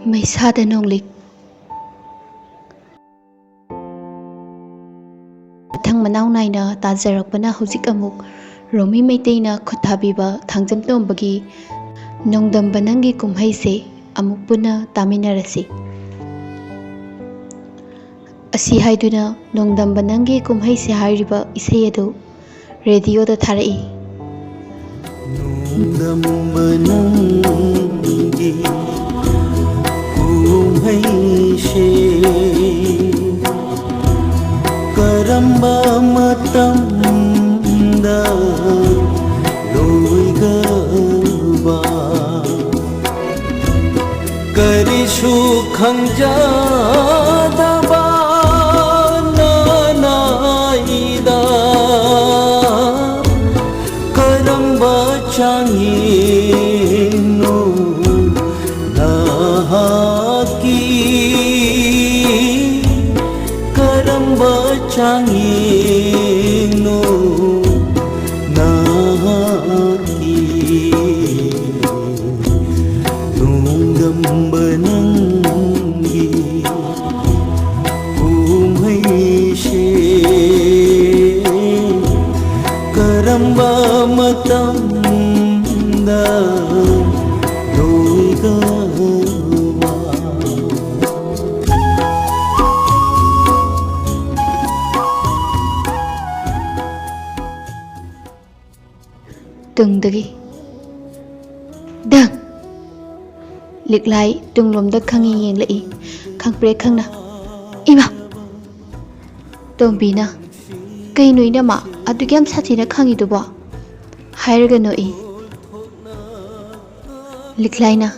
Meishada nonglik. Thang manau naina tajarakpana hujik amuk romi meiteina khuthabiba thangjam tombagi nongdam banangi kumhai se amuk puna taminarasi. Asi haiduna nongdam banangi kumhai se hairiba isai adu radio da tharai. Nongdam banangi kumhai se karamba matamda loigaba karisu khangjadaba nanaida karamba changino nahaki karamba changino nahaki nongdam banangi kumhai se karamba matamda loigaba Tungdagi dang liklai tunglomda khangi yenglai khangpre khangna ima tombina kai noina ma adugam sathina khangi duba hairaga noi liklaina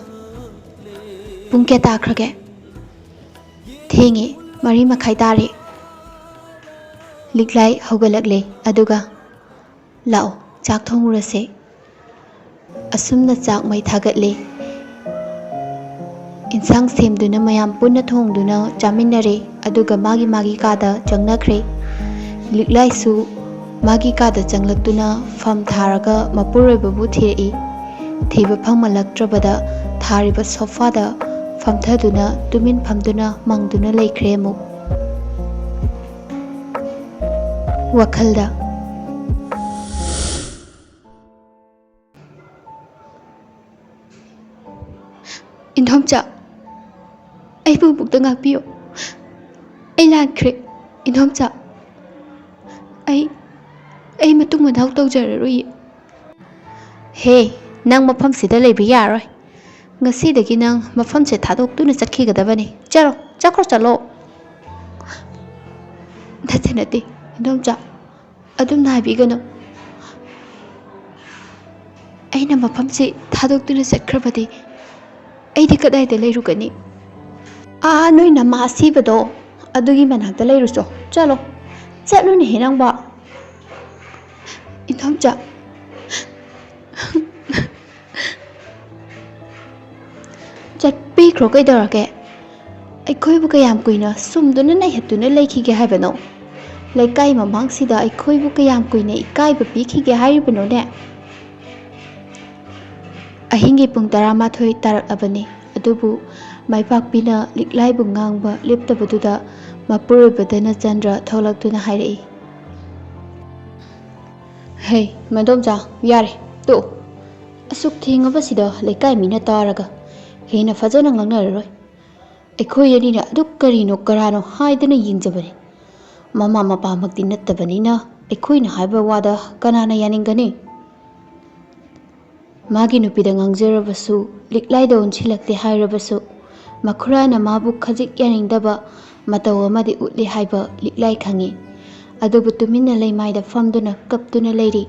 pungke takrage thengi mari makhai tare liklai hogalakle aduga lao chak thongurase asumna chak mai thagatle insang semduna mayam punna thongduna chaminare aduga magi kada changnakhre liklai su magi kada changlaktuna fam tharaga mapuroi babu thirei thiba phangmalaktrabada thariba sofa da famthaduna tumin phamduna mangduna laikhre mu wakhalda Ningthoujam ai bu bukta ngakpiyo ai lankhre Ningthoujam ai matung manau tawjararoi he nang mafam sida leiba yaroi ngasidagi nang mafam se thadokduna chakhigadabani chalo chakro chalo nate Ningthoujam adum naibigano aina mafam se thadokduna chakhrabadi aidi kadai da leirugani noi na masibado adugi manakta leiruso chalo chatluni hinangba Ningthoujam chatpi khro kai darake aikhoi bu kayam kuina sumduna nai hatuna leikhige haibano laikai mamang sida aikhoi bu kayam kuina ikai ba pikhige haibano ne ahingi pung 13 tarak abani adubu maipakpina liklai bu ngangba leptabaduda mapuribadana chandra tholaktuna hairei hey madamja yare to asuk thingabasida laikai mina taraga hena fajana ngangnaroi aikhoi anina duk karino karano haidana yingjabani mama mapa makti nattabanina aikhoina haiba wada kanana yaningani magi nupida ngangjarabasu liklaida onsilakte hairabasu makhurana mabu khajik yaningdaba mataw amadi utli haiba liklai khangi adubu tumina leimaida famduna kaptuna leiri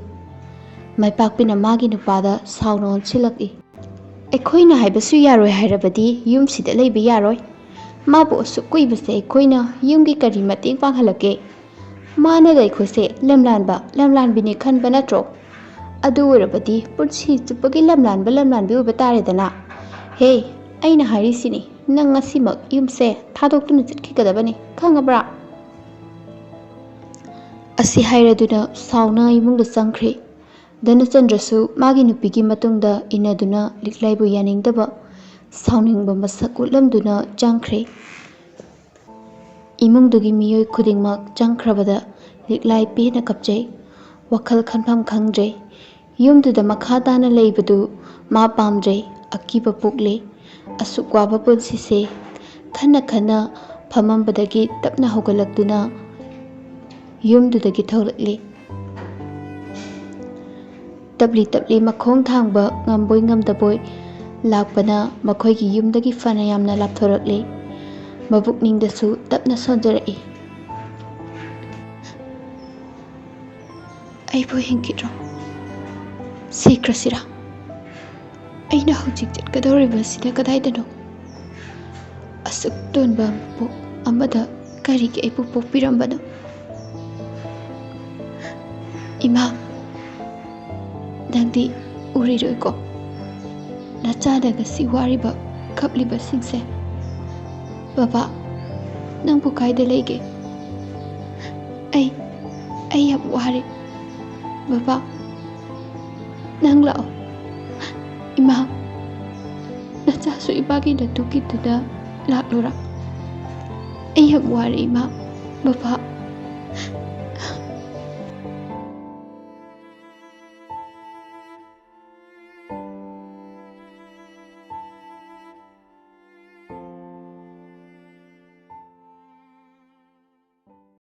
maipakpina magi nupada sauna onsilaki aikhoina haibasu yaroi hairabadi yumsida leiba yaroi mabu sukuibase aikhoina yumgi kari mateng panghalake mana laikhose lamlanbini khanba natro ꯑꯗꯨ ꯑꯣꯏꯔꯕꯗꯤ ꯄꯨꯟꯁꯤ ꯆꯨꯞꯄꯒꯤ ꯂꯝꯂꯥꯟꯕꯤ ꯑꯣꯏꯕ ꯇꯥꯔꯦꯗꯅ꯫ ꯍꯦ, ꯑꯩꯅ ꯍꯥꯏꯔꯤꯁꯤꯅꯤ, ꯅꯪ ꯉꯁꯤꯃꯛ ꯌꯨꯝꯁꯦ ꯊꯥꯗꯣꯛꯇꯨꯅ ꯆꯠꯈꯤꯒꯗꯕꯅꯤ, ꯈꯪꯉꯕ꯭ꯔꯥ? ꯑꯁꯤ ꯍꯥꯏꯔꯗꯨꯅ ꯁꯥꯎꯅ ꯏꯃꯨꯡꯗ ꯆꯪꯈ꯭ꯔꯦ꯫ ꯙꯅꯆꯟꯗ꯭ꯔꯁꯨ ꯃꯥꯒꯤ ꯅꯨꯄꯤꯒꯤ ꯃꯇꯨꯡꯗ ꯏꯟꯅꯗꯨꯅ ꯂꯤꯛꯂꯥꯏꯕꯨ ꯌꯥꯅꯤꯡꯗꯕ ꯁꯥꯎꯅꯤꯡꯕ ꯃꯁꯛ ꯎꯠꯂꯝꯗꯨꯅ ꯆꯪꯈ꯭ꯔꯦ꯫ ꯏꯃꯨꯡꯗꯨꯒꯤ ꯃꯤꯑꯣꯏ ꯈꯨꯗꯤꯡꯃꯛ ꯆꯪꯈ꯭ꯔꯕꯗ ꯂꯤꯛꯂꯥꯏ ꯄꯦꯟꯅ ꯀꯞꯆꯩ, ꯋꯥꯈꯜ ꯈꯟꯐꯝ ꯈꯪꯗ꯭ꯔꯦ꯫ ꯌꯨꯝꯗꯨꯗ ꯃꯈꯥ ꯇꯥꯅ ꯂꯩꯕꯗꯨ ꯃꯥ ꯄꯥꯝꯗ꯭ꯔꯦ, ꯑꯀꯤꯕ ꯄꯣꯛꯂꯦ꯫ ꯑꯁꯨꯛ ꯋꯥꯕ ꯄꯨꯟꯁꯤꯁꯦ ꯈꯟꯅ ꯈꯟꯅ ꯐꯝꯃꯝꯕꯗꯒꯤ ꯇꯞꯅ ꯍꯧꯒꯠꯂꯛꯇꯨꯅ ꯌꯨꯝꯗꯨꯗꯒꯤ ꯊꯣꯛꯂꯛꯂꯤ꯫ ꯇꯞꯂꯤ ꯇꯞꯂꯤ ꯃꯈꯣꯡ ꯊꯥꯡꯕ ꯉꯝꯕꯣꯏ ꯉꯝꯗꯕꯣꯏ ꯂꯥꯛꯄꯅ ꯃꯈꯣꯏꯒꯤ ꯌꯨꯝꯗꯒꯤ ꯐꯅ ꯌꯥꯝꯅ ꯂꯥꯞꯊꯣꯔꯛꯂꯤ꯫ ꯃꯕꯨꯛꯅꯤꯡꯗꯁꯨ ꯇꯞꯅ ꯁꯣꯟꯖꯔꯛꯏ꯫ ꯑꯩꯕꯨ ꯍꯤꯡꯈꯤꯗ꯭ꯔꯣ? ꯁꯤꯈ꯭ꯔꯁꯤꯔꯥ? ꯑꯩꯅ ꯍꯧꯖꯤꯛ ꯆꯠꯀꯗꯧꯔꯤꯕꯁꯤꯅ ꯀꯗꯥꯏꯗꯅꯣ? ꯑꯁꯨꯛ ꯇꯣꯟꯕ ꯃꯄꯣꯛ ꯑꯃꯗ ꯀꯔꯤꯒꯤ ꯑꯩꯕꯨ ꯄꯣꯛꯄꯤꯔꯝꯕꯅꯣ? ꯏꯃꯥ, ꯅꯪꯗꯤ ꯎꯔꯤꯔꯣꯏꯀꯣ? ꯅꯆꯥꯗ ꯉꯁꯤ ꯋꯥꯔꯤꯕ ꯀꯞꯂꯤꯕꯁꯤꯡꯁꯦ꯫ ꯕꯕꯥ, ꯅꯪꯕꯨ ꯀꯥꯏꯗ ꯂꯩꯒꯦ? ꯑꯩ ꯌꯥꯝ ꯋꯥꯔꯦ꯫ ꯕꯕꯥ, ꯅꯪ ꯂꯥꯛꯑꯣ꯫ ꯏꯃꯥ, ꯅꯆꯥꯁꯨ ꯏꯃꯥꯒꯤ ꯅꯇꯨꯡꯏꯟꯗꯨꯅ ꯂꯥꯛꯂꯣꯔꯥ? ꯑꯩ ꯌꯥꯝ ꯋꯥꯔꯦ ꯏꯃꯥ꯫ ꯕꯕꯥ,